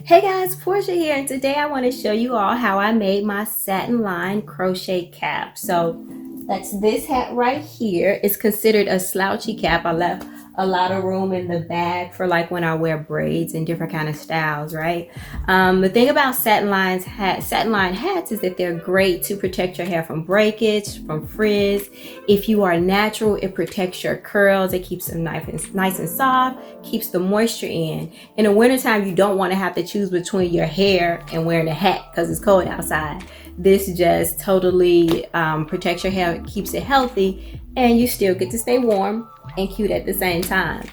Hey guys, Portia here, and today I want to show you all how I made my satin lined crochet cap. So that's this hat right here. It's considered a slouchy cap. I left a lot of room in the bag for like when I wear braids and different kind of styles, right? The thing about satin lined hats is that they're great to protect your hair from breakage, from frizz. If you are natural, it protects your curls. It keeps them nice and soft, keeps the moisture in. In the wintertime, you don't want to have to choose between your hair and wearing a hat because it's cold outside. This just totally protects your hair, keeps it healthy, and you still get to stay warm and cute at the same time.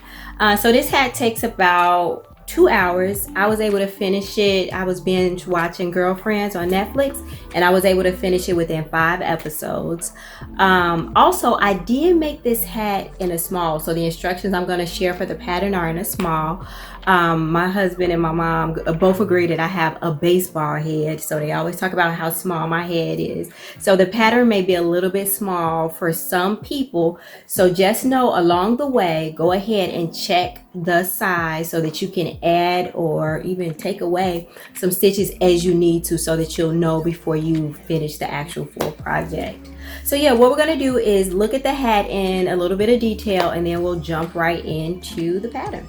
So this hat takes about 2 hours. I was able to finish it. I was binge watching Girlfriends on Netflix, and I was able to finish it within 5 episodes. Also, I did make this hat in a small, so the instructions I'm going to share for the pattern are in a small. My husband and my mom both agree that I have a baseball head, so they always talk about how small my head is. So the pattern may be a little bit small for some people, so just know along the way, go ahead and check the size so that you can add or even take away some stitches as you need to, so that you'll know before you finish the actual full project. So yeah, what we're going to do is look at the hat in a little bit of detail, and then we'll jump right into the pattern.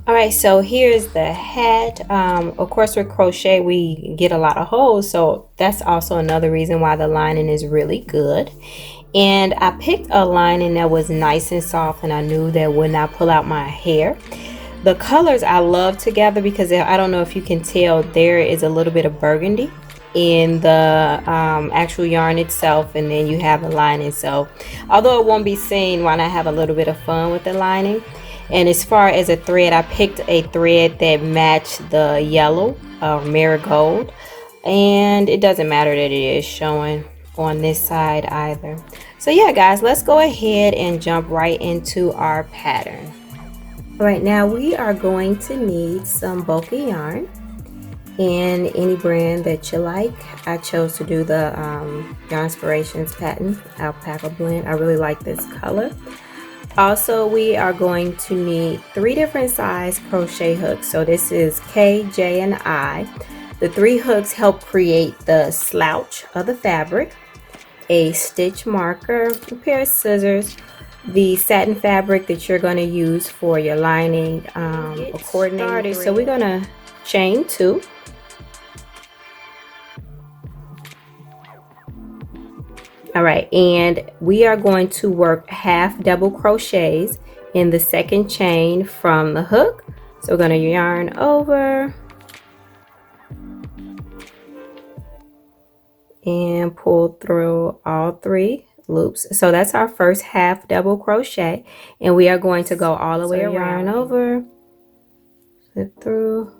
All right, so here's the hat. Of course, with crochet, we get a lot of holes, so that's also another reason why the lining is really good. And I picked a lining that was nice and soft, and I knew that would not pull out my hair. The colors I love together because I don't know if you can tell, there is a little bit of burgundy in the actual yarn itself, and then you have the lining. So although it won't be seen, why not have a little bit of fun with the lining? And as far as a thread, I picked a thread that matched the yellow marigold, and it doesn't matter that it is showing on this side either. So yeah guys, let's go ahead and jump right into our pattern. All right, now we are going to need some bulky yarn in any brand that you like. I chose to do the Yarnspirations patent alpaca blend. I really like this color. Also, we are going to need 3 different size crochet hooks. So this is K, J, and I. The 3 hooks help create the slouch of the fabric, a stitch marker, a pair of scissors, the satin fabric that you're going to use for your lining, a coordinating. So we're going to chain 2. All right, and we are going to work half double crochets in the second chain from the hook. So we're going to yarn over and pull through all 3 loops. So that's our first half double crochet, and we are going to go all the way around. Yarn over, slip through,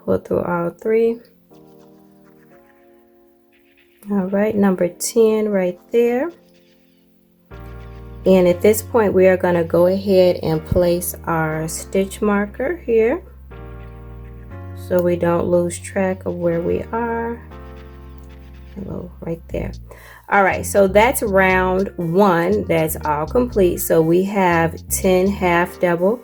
pull through all 3. All right, number 10 right there. And at this point, we are going to go ahead and place our stitch marker here so we don't lose track of where we are. Hello, right there. All right, so that's round 1. That's all complete. So we have 10 half double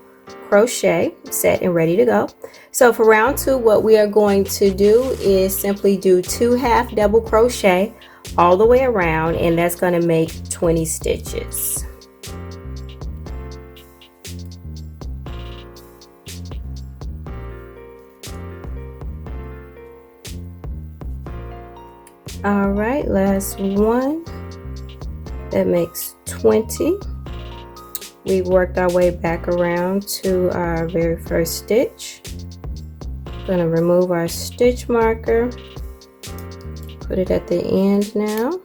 crochet set and ready to go. So for round 2, what we are going to do is simply do 2 half double crochet all the way around, and that's going to make 20 stitches. All right, last one. That makes 20. We worked our way back around to our very first stitch. Going to remove our stitch marker, put it at the end now,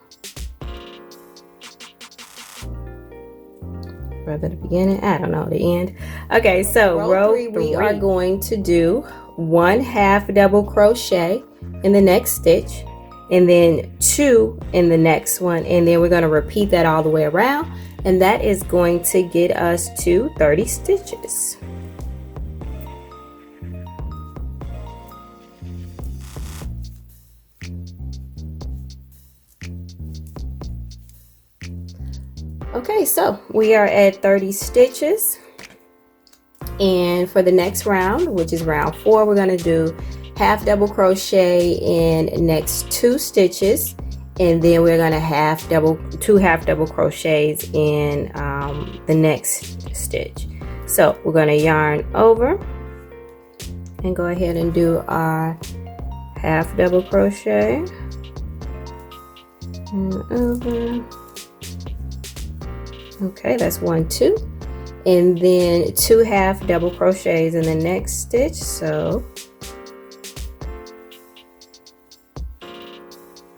rather the beginning, I don't know, the end. Okay, so row 3 we are going to do 1 half double crochet in the next stitch, and then 2 in the next one, and then we're going to repeat that all the way around, and that is going to get us to 30 stitches. Okay, so we are at 30 stitches, And for the next round, which is round 4, we're going to do half double crochet in next 2 stitches, and then we're going to 2 half double crochets in the next stitch. So we're going to yarn over and go ahead and do our half double crochet and over. Okay, that's 1, 2, and then 2 half double crochets in the next stitch. So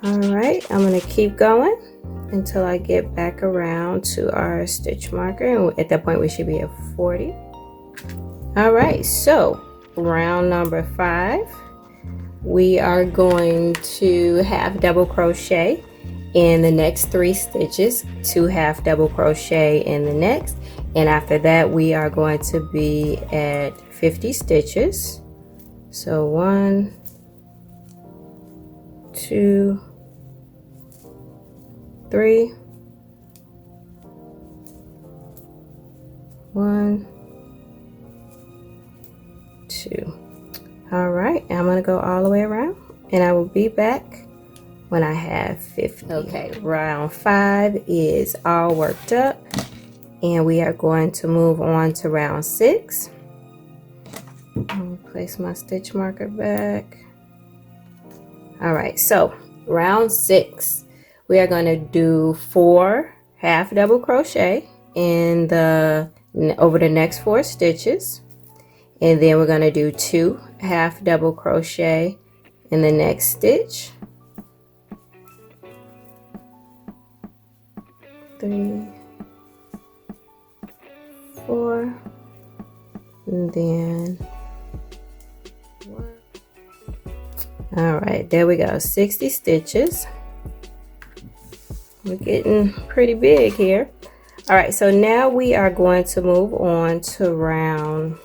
all right, I'm going to keep going until I get back around to our stitch marker, and at that point we should be at 40. All right, so round number 5, we are going to half double crochet in the next 3 stitches, 2 half double crochet in the next, and after that we are going to be at 50 stitches. So 1, 2, 3, 1, 2. All right, I'm going to go all the way around, and I will be back when I have 50. Okay, round 5 is all worked up, and we are going to move on to round 6. I'll place my stitch marker back. All right, so round 6, we are going to do 4 half double crochet in over the next 4 stitches, and then we're going to do 2 half double crochet in the next stitch, 3, 4, and then 1. All right, there we go, 60 stitches. We're getting pretty big here. All right, so now we are going to move on to round.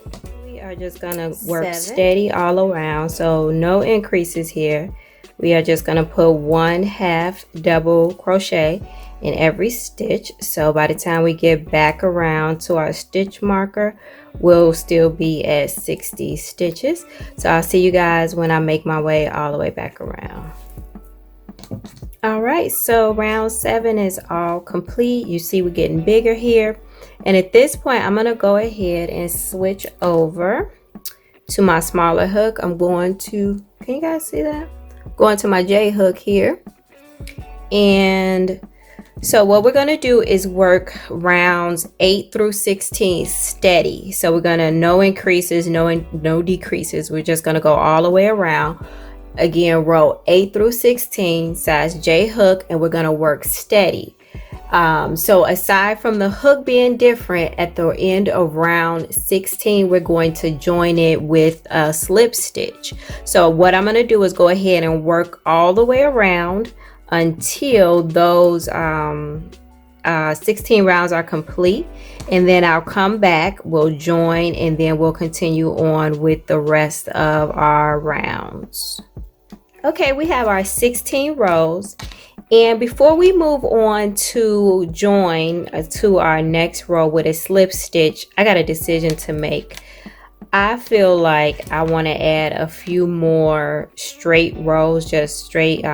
We are just gonna work 7. Steady all around, so no increases here. We are just gonna put 1 half double crochet in every stitch. So by the time we get back around to our stitch marker, we'll still be at 60 stitches. So I'll see you guys when I make my way all the way back around. All right, so round 7 is all complete. You see we're getting bigger here, and at this point I'm going to go ahead and switch over to my smaller hook. I'm going to, can you guys see that? Going to my J hook here, and so what we're going to do is work rounds 8 through 16 steady. So we're going to no increases, no decreases. We're just going to go all the way around. Again, row 8 through 16, size J hook, and we're going to work steady. So aside from the hook being different, at the end of round 16, we're going to join it with a slip stitch. So what I'm going to do is go ahead and work all the way around until those 16 rounds are complete, and then I'll come back, we'll join, and then we'll continue on with the rest of our rounds. Okay, we have our 16 rows, and before we move on to join to our next row with a slip stitch, I got a decision to make. I feel like I want to add a few more straight rows, just straight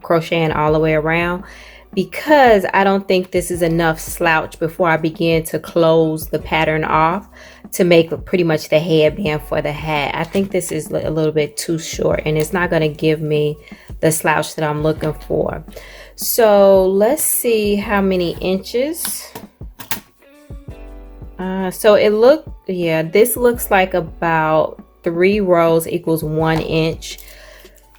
crocheting all the way around, because I don't think this is enough slouch before I begin to close the pattern off to make pretty much the headband for the hat. I think this is a little bit too short, and it's not going to give me the slouch that I'm looking for. So let's see how many inches. So this looks like about 3 rows equals 1 inch.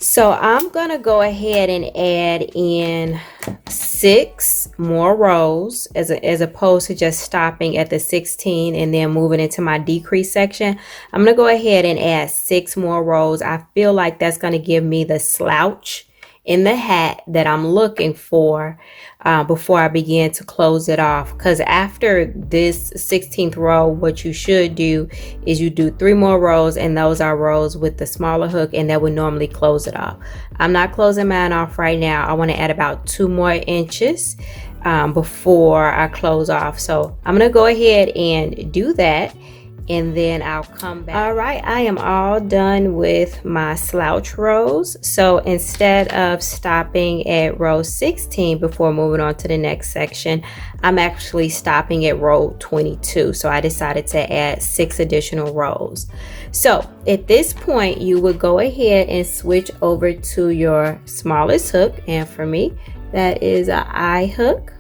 So I'm gonna go ahead and add in 6 more rows as opposed to just stopping at the 16 and then moving into my decrease section. I'm gonna go ahead and add 6 more rows. I feel like that's gonna give me the slouch in the hat that I'm looking for before I begin to close it off. Because after this 16th row, what you should do is you do 3 more rows, and those are rows with the smaller hook, and that would normally close it off. I'm not closing mine off right now. I want to add about 2 more inches before I close off. So I'm gonna go ahead and do that, and then I'll come back. All right, I am all done with my slouch rows. So instead of stopping at row 16 before moving on to the next section, I'm actually stopping at row 22. So I decided to add 6 additional rows. So at this point, you would go ahead and switch over to your smallest hook, and for me that is an eye hook.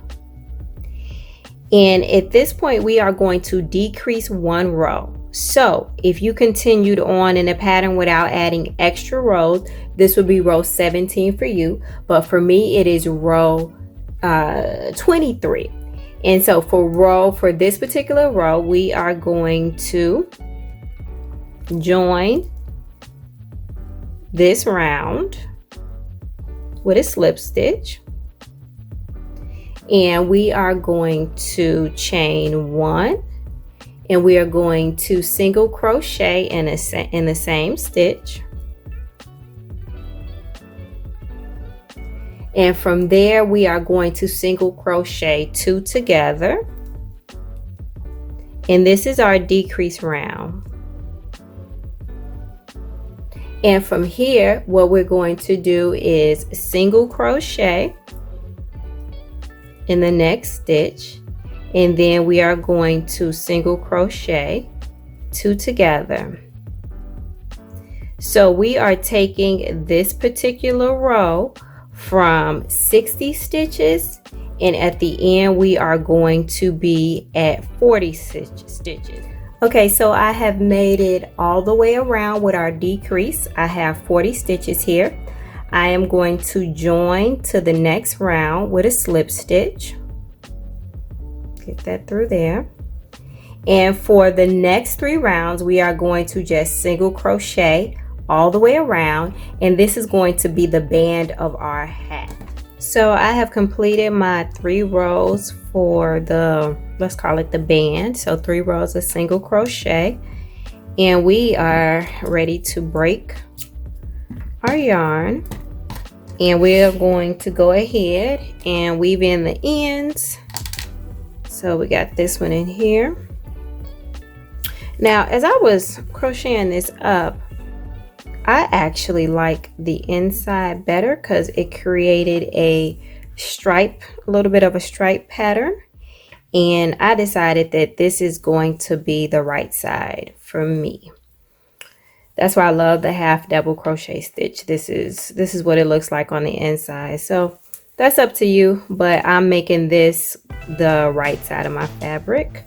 And at this point, we are going to decrease 1 row. So if you continued on in a pattern without adding extra rows, this would be row 17 for you. But for me, it is row 23. And so for this particular row, we are going to join this round with a slip stitch. And we are going to chain 1, and we are going to single crochet in the same stitch. And from there, we are going to single crochet 2 together. And this is our decrease round. And from here, what we're going to do is single crochet in the next stitch, and then we are going to single crochet 2 together. So we are taking this particular row from 60 stitches, and at the end we are going to be at 40 stitches. Okay, so I have made it all the way around with our decrease. I have 40 stitches here. I am going to join to the next round with a slip stitch. Get that through there. And for the next 3 rounds, we are going to just single crochet all the way around, and this is going to be the band of our hat. So I have completed my 3 rows for the, let's call it the band. So 3 rows of single crochet, and we are ready to break our yarn. And we're going to go ahead and weave in the ends. So we got this one in here. Now, as I was crocheting this up, I actually like the inside better because it created a stripe, a little bit of a stripe pattern. And I decided that this is going to be the right side for me. That's why I love the half double crochet stitch. This is what it looks like on the inside. So that's up to you, but I'm making this the right side of my fabric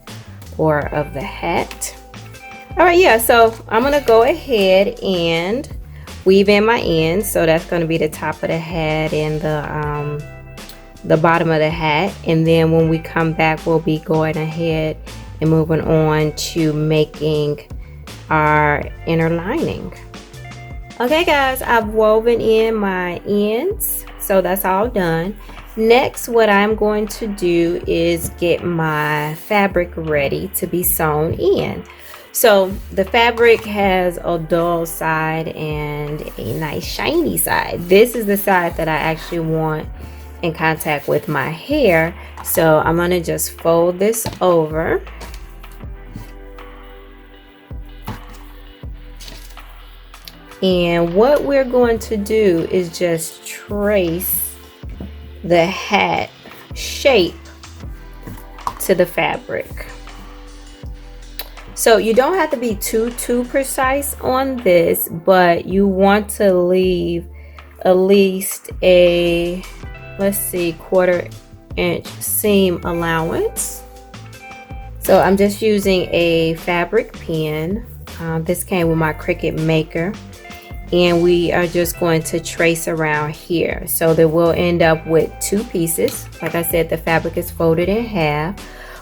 or of the hat. All right, yeah, so I'm gonna go ahead and weave in my ends. So that's gonna be the top of the hat and the bottom of the hat. And then when we come back, we'll be going ahead and moving on to making our inner lining. Okay guys, I've woven in my ends, so that's all done. Next, what I'm going to do is get my fabric ready to be sewn in. So the fabric has a dull side and a nice shiny side. This is the side that I actually want in contact with my hair. So I'm gonna just fold this over. And what we're going to do is just trace the hat shape to the fabric. So you don't have to be too precise on this, but you want to leave at least a, let's see, 1/4 inch seam allowance. So I'm just using a fabric pin. This came with my Cricut Maker. And we are just going to trace around here so that we'll end up with 2 pieces. Like I said, the fabric is folded in half.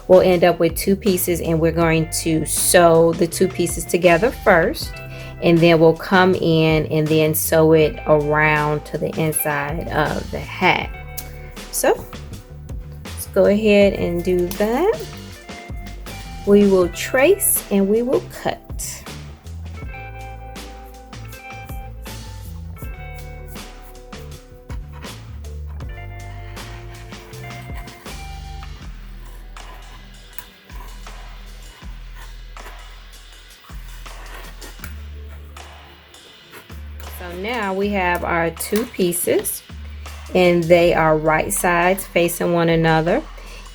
We'll end up with 2 pieces, and we're going to sew the 2 pieces together first, and then we'll come in and then sew it around to the inside of the hat. So let's go ahead and do that. We will trace and we will cut. So now we have our two pieces, and they are right sides facing one another.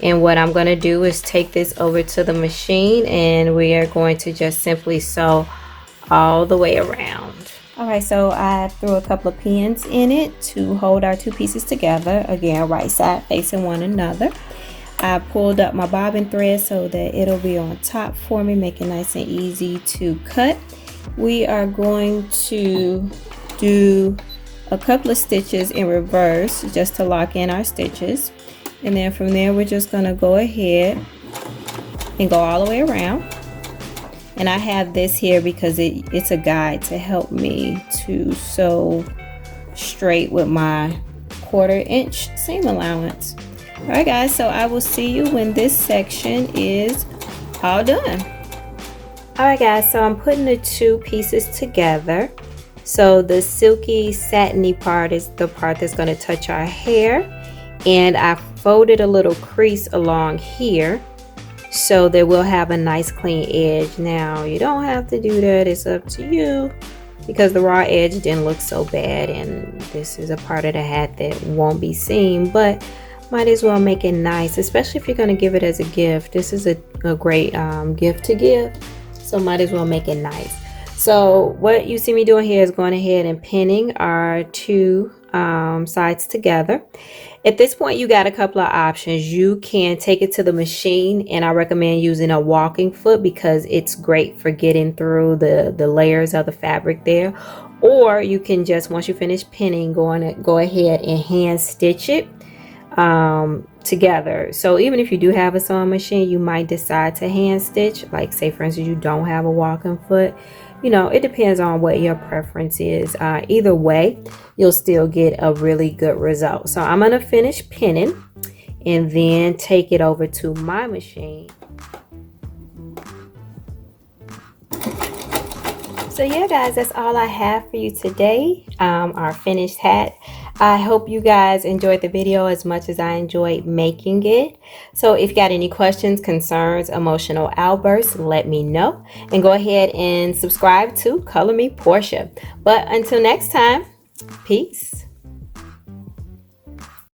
And what I'm going to do is take this over to the machine, and we are going to just simply sew all the way around. Alright, so I threw a couple of pins in it to hold our two pieces together. Again, right side facing one another. I pulled up my bobbin thread so that it'll be on top for me, make it nice and easy to cut. We are going to do a couple of stitches in reverse just to lock in our stitches. And then from there, we're just going to go ahead and go all the way around. And I have this here because it's a guide to help me to sew straight with my 1/4 inch seam allowance. Alright guys, so I will see you when this section is all done. Alright guys, so I'm putting the two pieces together. So the silky satiny part is the part that's going to touch our hair. And I folded a little crease along here so that we'll have a nice clean edge. Now you don't have to do that, it's up to you, because the raw edge didn't look so bad, and this is a part of the hat that won't be seen, but might as well make it nice, especially if you're going to give it as a gift. This is a great gift to give, so might as well make it nice. So what you see me doing here is going ahead and pinning our two sides together. At this point, you got a couple of options. You can take it to the machine, and I recommend using a walking foot because it's great for getting through the layers of the fabric there. Or you can just, once you finish pinning, go ahead and hand stitch it together. So even if you do have a sewing machine, you might decide to hand stitch, like say for instance you don't have a walking foot. You know, it depends on what your preference is. Either way, you'll still get a really good result. So I'm going to finish pinning and then take it over to my machine. So yeah guys, that's all I have for you today, our finished hat. I hope you guys enjoyed the video as much as I enjoyed making it. So if you got any questions, concerns, emotional outbursts, let me know. And go ahead and subscribe to Color Me Portia. But until next time, peace.